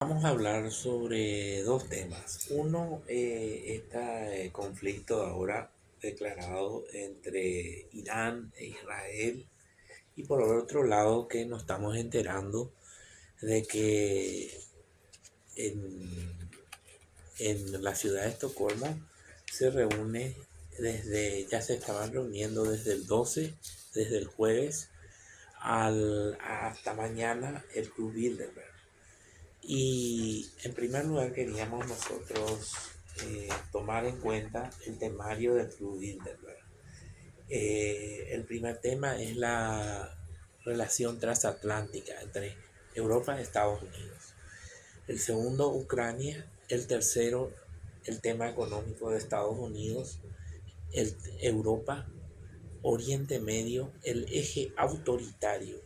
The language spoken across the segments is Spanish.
Vamos a hablar sobre dos temas. Uno, este conflicto ahora declarado entre Irán e Israel. Y por otro lado, que nos estamos enterando de que en, en la ciudad de Estocolmo se reúne ya se estaban reuniendo desde el 12, desde el jueves hasta mañana el Club Bilderberg. Y en primer lugar queríamos nosotros tomar en cuenta el temario del Club Bilderberg. El primer tema es la relación transatlántica entre Europa y Estados Unidos. El segundo, Ucrania. El tercero, el tema económico de Estados Unidos, Europa, Oriente Medio, el eje autoritario,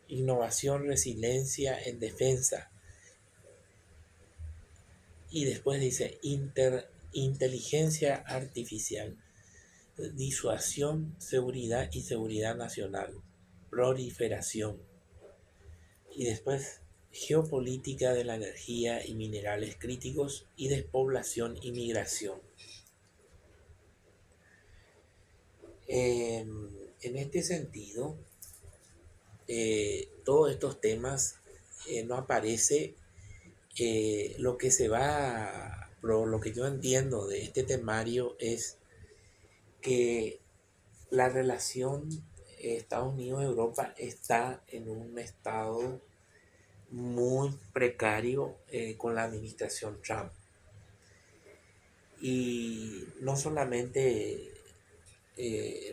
innovación, resiliencia en defensa. Y después dice inteligencia artificial, disuasión, seguridad y seguridad nacional, proliferación. Y después geopolítica de la energía y minerales críticos y despoblación y migración. En este sentido, todos estos temas no aparece lo que se va, lo que yo entiendo de este temario es que la relación Estados Unidos-Europa está en un estado muy precario con la administración Trump. Y no solamente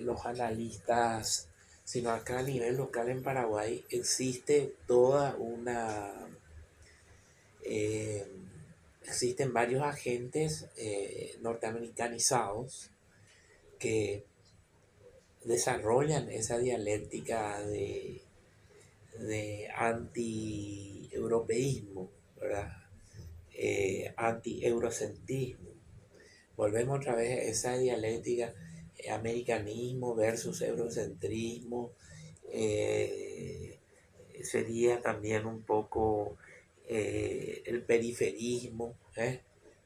los analistas, sino acá a nivel local en Paraguay existe toda una... eh, existen varios agentes norteamericanizados que desarrollan esa dialéctica de anti-europeísmo, ¿verdad? Anti-eurocentrismo. Volvemos otra vez a esa dialéctica americanismo versus eurocentrismo. eh, Sería también un poco el periferismo,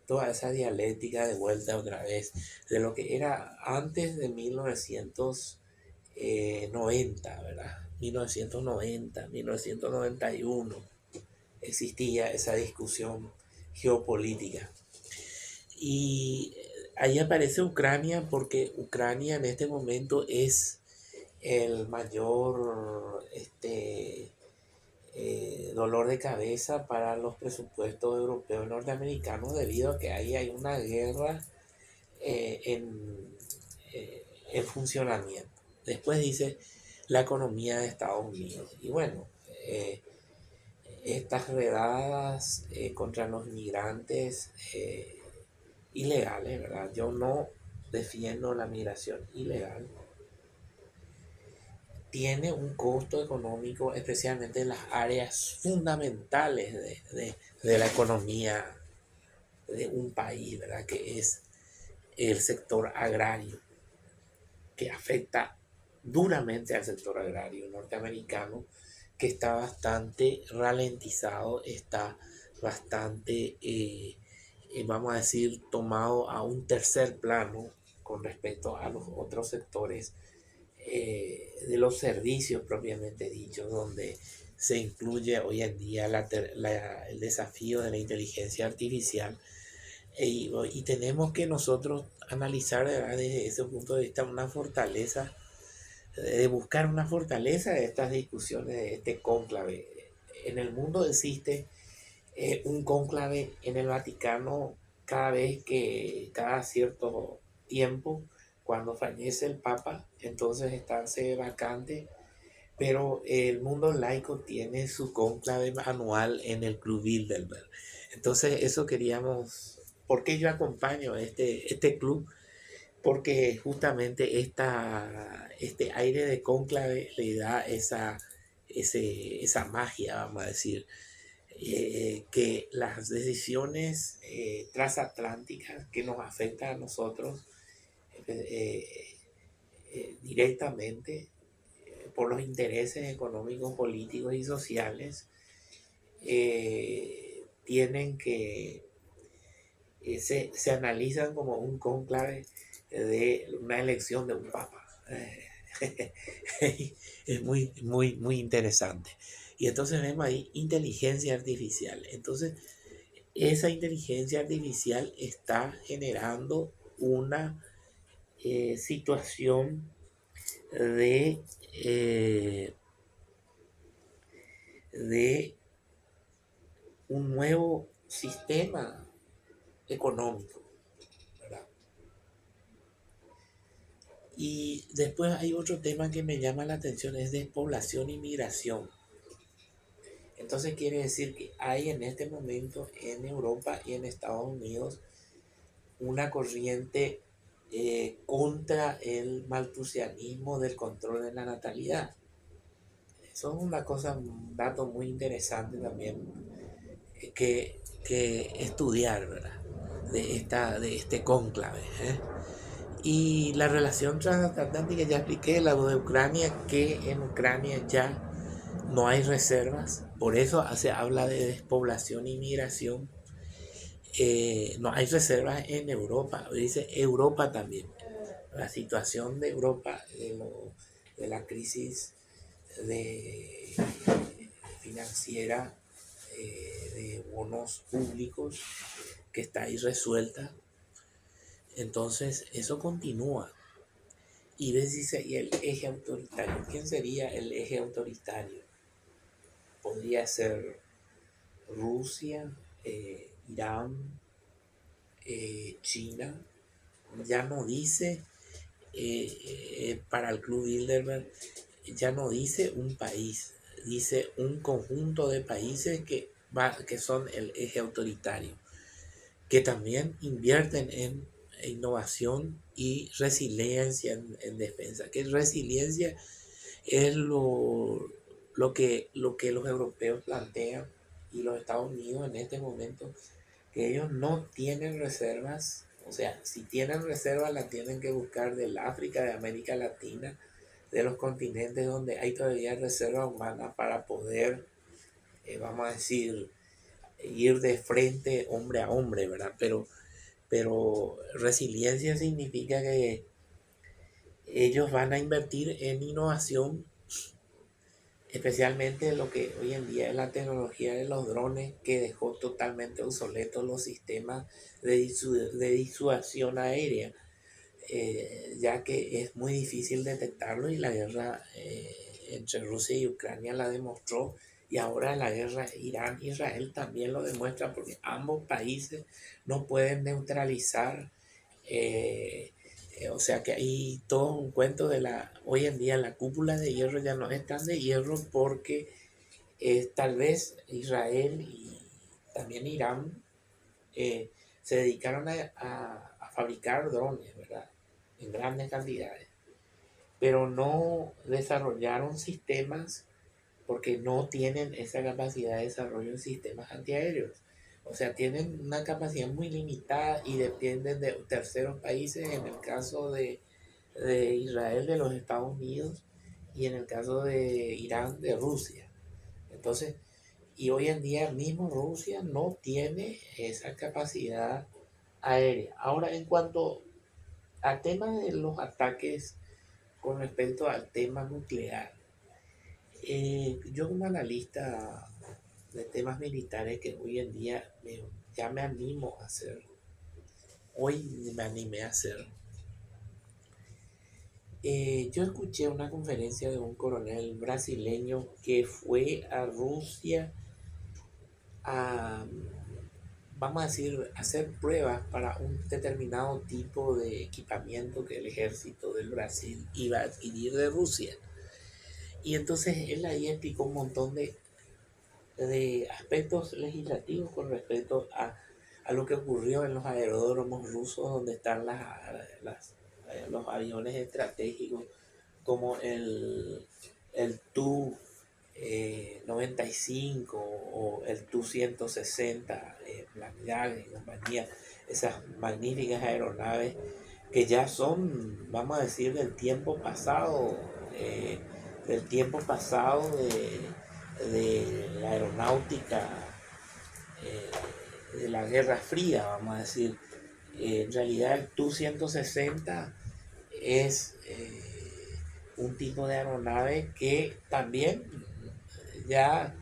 toda esa dialéctica de vuelta otra vez de lo que era antes de 1990, ¿verdad? 1990, 1991 existía esa discusión geopolítica. Y ahí aparece Ucrania porque Ucrania en este momento es el mayor dolor de cabeza para los presupuestos europeos y norteamericanos debido a que ahí hay una guerra eh, en, en funcionamiento. Después dice la economía de Estados Unidos. Y bueno, estas redadas contra los migrantes ilegales, ¿verdad? Yo no defiendo la migración ilegal. Tiene un costo económico, especialmente en las áreas fundamentales de la economía de un país, ¿verdad? Que es el sector agrario, que afecta duramente al sector agrario norteamericano, que está bastante ralentizado, está bastante, vamos a decir, tomado a un tercer plano con respecto a los otros sectores de los servicios propiamente dichos, donde se incluye hoy en día el desafío de la inteligencia artificial. Y tenemos que nosotros analizar, ¿verdad?, desde ese punto de vista una fortaleza, de buscar una fortaleza de estas discusiones, de este cónclave. En el mundo existe un cónclave en el Vaticano cada cierto tiempo, cuando fallece el Papa, entonces está vacante, pero el mundo laico tiene su cónclave anual en el Club Bilderberg. Entonces eso queríamos, ¿por qué yo acompaño este club? Porque justamente este aire de cónclave le da esa magia, vamos a decir, que las decisiones transatlánticas que nos afectan a nosotros eh, directamente por los intereses económicos, políticos y sociales, tienen que, se analizan como un cónclave de una elección de un papa. Es muy, muy, muy interesante. Y entonces vemos ahí inteligencia artificial. Entonces, esa inteligencia artificial está generando una situación de, eh, de un nuevo sistema económico, ¿verdad? Y después hay otro tema que me llama la atención, es despoblación y migración. Entonces quiere decir que hay en este momento en Europa y en Estados Unidos una corriente contra el maltusianismo del control de la natalidad. Eso es una cosa, un dato muy interesante también que estudiar, ¿verdad? De este cónclave. ¿Eh? Y la relación transatlántica, ya expliqué, la de Ucrania, que en Ucrania ya no hay reservas, por eso se habla de despoblación y migración. No hay reservas en Europa, dice Europa también. La situación de Europa, de la crisis de, financiera, de bonos públicos que está irresuelta. Entonces, eso continúa. Y dice, y el eje autoritario. ¿Quién sería el eje autoritario? Podría ser Rusia, Irán, China. Ya no dice, para el Club Bilderberg, ya no dice un país, dice un conjunto de países que son el eje autoritario, que también invierten en innovación y resiliencia en defensa. Que resiliencia es lo que los europeos plantean y los Estados Unidos en este momento, que ellos no tienen reservas, o sea, si tienen reservas las tienen que buscar del África, de América Latina, de los continentes donde hay todavía reserva humana para poder, vamos a decir, ir de frente hombre a hombre, ¿verdad? Pero resiliencia significa que ellos van a invertir en innovación, especialmente lo que hoy en día es la tecnología de los drones, que dejó totalmente obsoletos los sistemas de disuasión aérea, ya que es muy difícil detectarlo, y la guerra entre Rusia y Ucrania la demostró, y ahora la guerra Irán-Israel también lo demuestra, porque ambos países no pueden neutralizar. eh, o sea que hay todo un cuento de hoy en día la cúpula de hierro ya no es tan de hierro, porque tal vez Israel y también Irán se dedicaron a fabricar drones, ¿verdad? En grandes cantidades, pero no desarrollaron sistemas, porque no tienen esa capacidad de desarrollo en sistemas antiaéreos. O sea, tienen una capacidad muy limitada y dependen de terceros países, en el caso de Israel, de los Estados Unidos, y en el caso de Irán, de Rusia. Entonces, y hoy en día mismo Rusia no tiene esa capacidad aérea. Ahora, en cuanto al tema de los ataques con respecto al tema nuclear, yo como analista de temas militares, que hoy en día ya me animo a hacer, hoy me animé a hacer, yo escuché una conferencia de un coronel brasileño que fue a Rusia a, vamos a decir, hacer pruebas para un determinado tipo de equipamiento que el ejército del Brasil iba a adquirir de Rusia. Y entonces él ahí explicó un montón de aspectos legislativos con respecto a lo que ocurrió en los aeródromos rusos, donde están los aviones estratégicos, como el Tu-95 o el Tu-160, Black y compañía, esas magníficas aeronaves que ya son, vamos a decir, del tiempo pasado, del tiempo pasado de la aeronáutica de la Guerra Fría, vamos a decir. En realidad el Tu-160 es un tipo de aeronave que también ya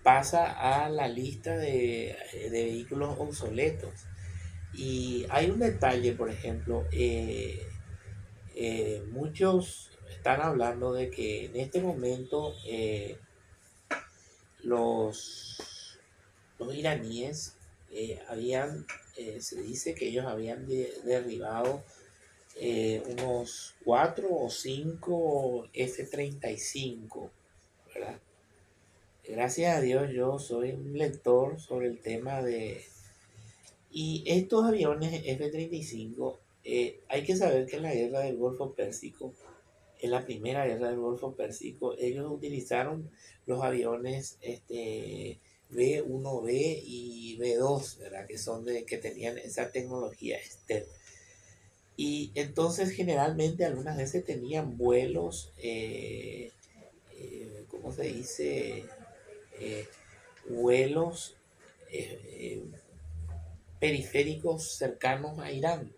pasa a la lista de vehículos obsoletos. Y hay un detalle, por ejemplo, muchos están hablando de que en este momento los iraníes se dice que ellos habían derribado unos 4 o 5 F-35, ¿verdad? Gracias a Dios yo soy un lector sobre el tema de... Y estos aviones F-35, hay que saber que en la guerra del Golfo Pérsico, en la primera guerra del Golfo Pérsico, ellos utilizaron los aviones B-1B y B-2, ¿verdad? Que son que tenían esa tecnología stealth. Y entonces generalmente algunas veces tenían vuelos, ¿cómo se dice? Eh, vuelos eh, eh, periféricos cercanos a Irán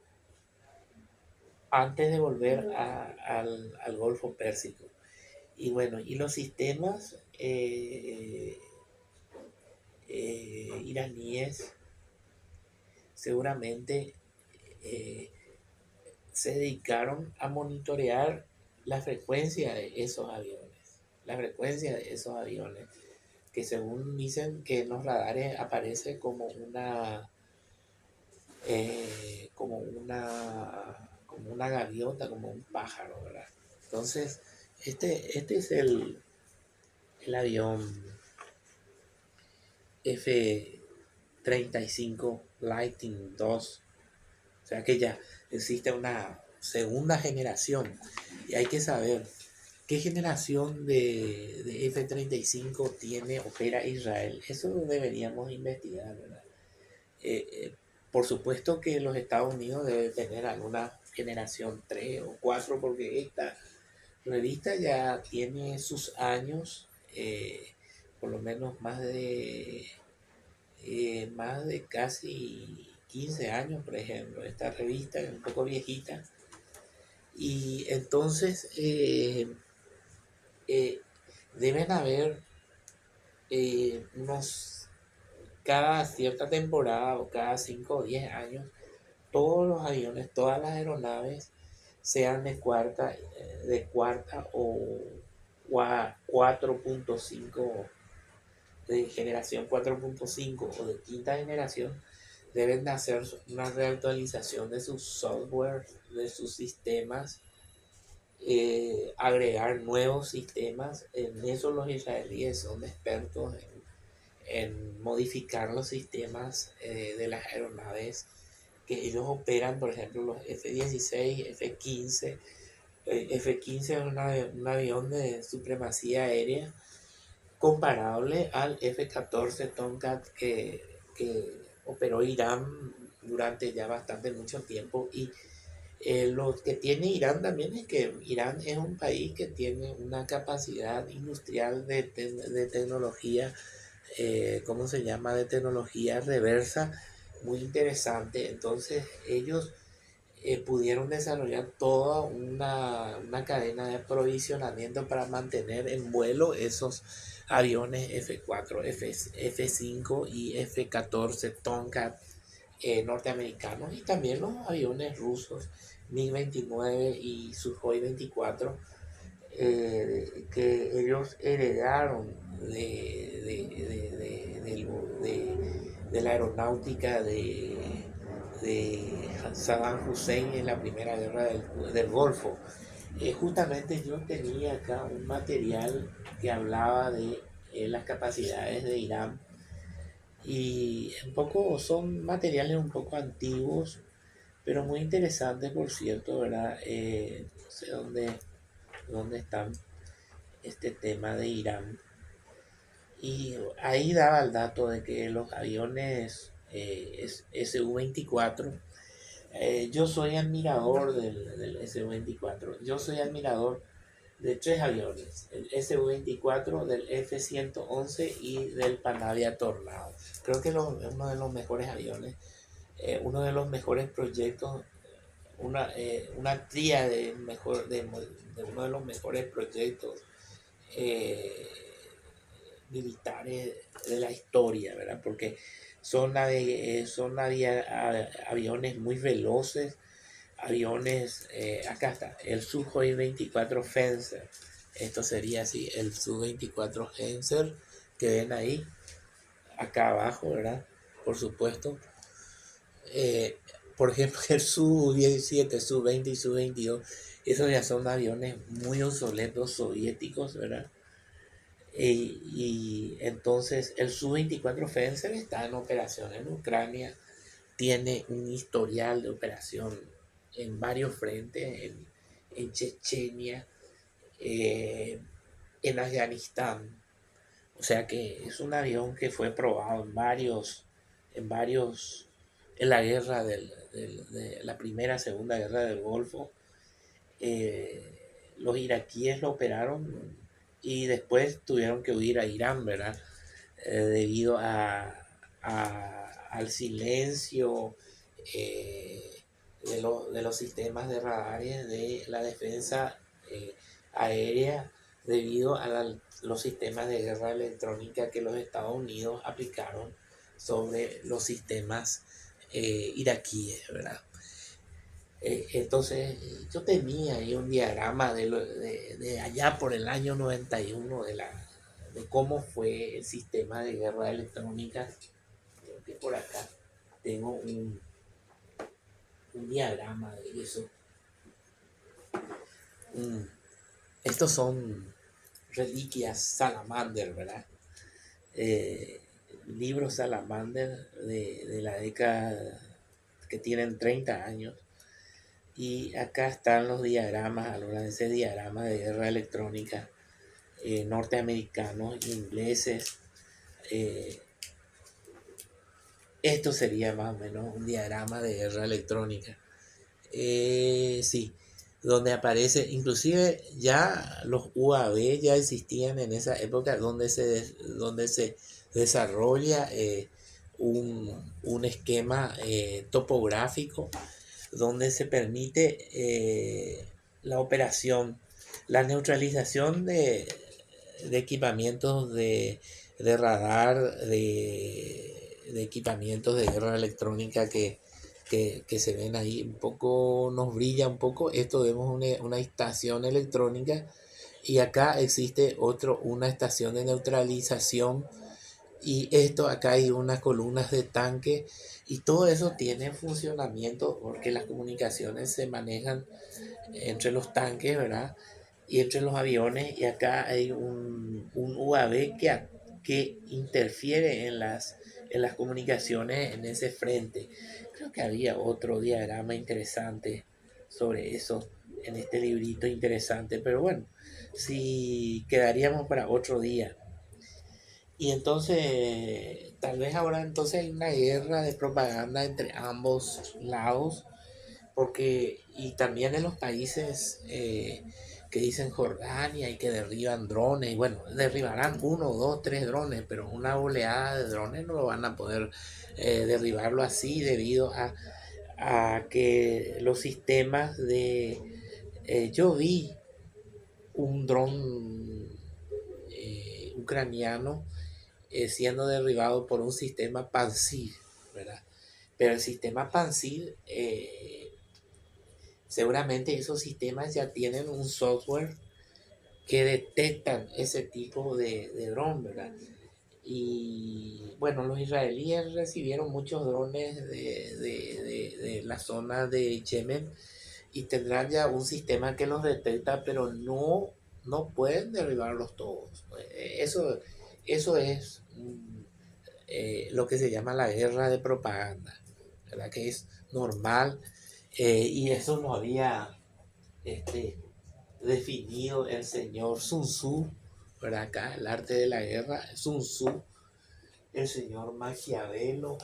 antes de volver al Golfo Pérsico. Y bueno, y los sistemas iraníes seguramente eh, se dedicaron a monitorear la frecuencia de esos aviones, la frecuencia de esos aviones, que según dicen que en los radares aparece como una gaviota, como un pájaro, ¿verdad? Entonces, este es el avión F-35 Lightning II. O sea que ya existe una segunda generación. Y hay que saber qué generación de F-35 opera Israel. Eso deberíamos investigar, ¿verdad? Eh, eh, por supuesto que los Estados Unidos deben tener alguna generación 3 o 4 porque esta revista ya tiene sus años, por lo menos más de casi 15 años, por ejemplo. Esta revista es un poco viejita y entonces eh, deben haber cada cierta temporada o cada 5 o 10 años, todos los aviones, todas las aeronaves, sean de cuarta o 4.5, de generación 4.5 o de quinta generación, deben de hacer una reactualización de sus software, de sus sistemas, agregar nuevos sistemas. En eso los israelíes son expertos en modificar los sistemas de las aeronaves que ellos operan, por ejemplo los F-16, F-15. F-15 es un avión de supremacía aérea comparable al F-14 Tomcat que operó Irán durante ya bastante mucho tiempo. Y lo que tiene Irán también es que Irán es un país que tiene una capacidad industrial de tecnología, ¿cómo se llama? De tecnología reversa muy interesante. Entonces ellos pudieron desarrollar toda una cadena de aprovisionamiento para mantener en vuelo esos aviones F-4, F-5 y F-14 Tomcat norteamericanos, y también los aviones rusos MiG-29 y Sukhoi-24, que ellos heredaron de la aeronáutica de Saddam Hussein en la primera guerra del Golfo. Justamente yo tenía acá un material que hablaba de las capacidades de Irán, y un poco son materiales un poco antiguos, pero muy interesantes, por cierto, ¿verdad? No sé dónde están este tema de Irán. Y ahí daba el dato de que los aviones Su-24, yo soy admirador del Su-24, yo soy admirador de tres aviones, el Su-24, del F-111 y del Panavia Tornado. Creo que es uno de los mejores aviones, uno de los mejores proyectos, una tríade mejor, de uno de los mejores proyectos eh, militares de la historia, ¿verdad? Porque son aviones muy veloces, aviones, acá está, el Sukhoi 24 Fencer. Esto sería así, el Su-24 Fencer que ven ahí, acá abajo, ¿verdad? Por supuesto. Eh, por ejemplo, el Su-17, Su-20 y Su-22, esos ya son aviones muy obsoletos soviéticos, ¿verdad? Y entonces el Su-24 Fencer está en operación en Ucrania, tiene un historial de operación en varios frentes, en Chechenia, eh, en Afganistán. O sea que es un avión que fue probado en la guerra de la primera, segunda guerra del Golfo. Los iraquíes lo operaron y después tuvieron que huir a Irán, ¿verdad? Debido al silencio de los sistemas de radares de la defensa eh, aérea, debido a los sistemas de guerra electrónica que los Estados Unidos aplicaron sobre los sistemas iraquíes, ¿verdad? Entonces yo tenía ahí un diagrama de allá por el año 91 de cómo fue el sistema de guerra electrónica. Creo que por acá tengo un diagrama de eso. Mm, Estos son reliquias Salamander, ¿verdad? Eh, Libros Salamander de la década que tienen 30 años. Y acá están los diagramas, algunos de ese diagrama de guerra electrónica norteamericanos, ingleses. eh, Esto sería más o menos un diagrama de guerra electrónica. Sí, donde aparece, inclusive ya los UAV ya existían en esa época donde se desarrolla un esquema topográfico donde se permite la operación, la neutralización de equipamientos de radar, de equipamientos de guerra electrónica que se ven ahí. Un poco nos brilla un poco. Esto vemos una estación electrónica y acá existe una estación de neutralización y esto acá hay unas columnas de tanque y todo eso tiene funcionamiento porque las comunicaciones se manejan entre los tanques, ¿verdad? Y entre los aviones y acá hay un UAV que interfiere en las comunicaciones en ese frente. Creo que había otro diagrama interesante sobre eso en este librito interesante, pero bueno, si quedaríamos para otro día. Y entonces, tal vez ahora entonces hay una guerra de propaganda entre ambos lados, porque, y también en los países que dicen Jordania y que derriban drones, y bueno, derribarán uno, dos, tres drones, pero una oleada de drones no lo van a poder derribarlo así debido a que los sistemas yo vi un dron ucraniano siendo derribado por un sistema Pansir, ¿verdad? Pero el sistema Pansir, seguramente esos sistemas ya tienen un software que detectan ese tipo de dron, ¿verdad? Y bueno, los israelíes recibieron muchos drones de la zona de Yemen y tendrán ya un sistema que los detecta, pero no pueden derribarlos todos. Eso es lo que se llama la guerra de propaganda, ¿verdad? Que es normal y eso no había este, definido el señor Sun Tzu, ¿verdad? Acá el arte de la guerra, Sun Tzu, el señor Maquiavelo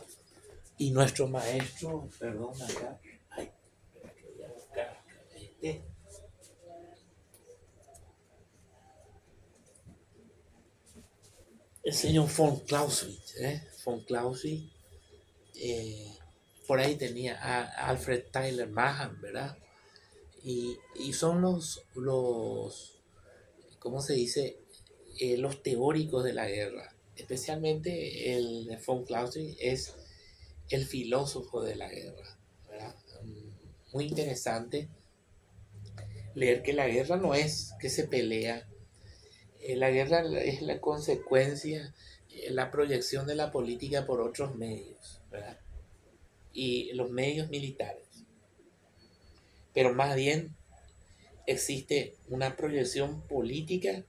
y nuestro maestro, perdón, acá, ay, espera que voy a buscar este, el señor von Clausewitz, von Clausewitz, eh, por ahí tenía a Alfred Tyler Mahan, ¿verdad? Y son ¿cómo se dice? Los teóricos de la guerra. Especialmente el de von Clausewitz es el filósofo de la guerra, ¿verdad? Muy interesante leer que la guerra no es que se pelea, la guerra es la consecuencia, la proyección de la política por otros medios, ¿verdad? Y los medios militares. Pero más bien existe una proyección política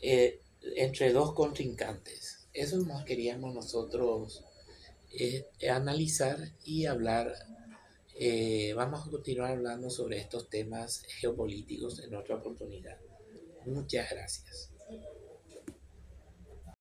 entre dos contrincantes. Eso más queríamos nosotros analizar y hablar. Vamos a continuar hablando sobre estos temas geopolíticos en otra oportunidad. Muchas gracias.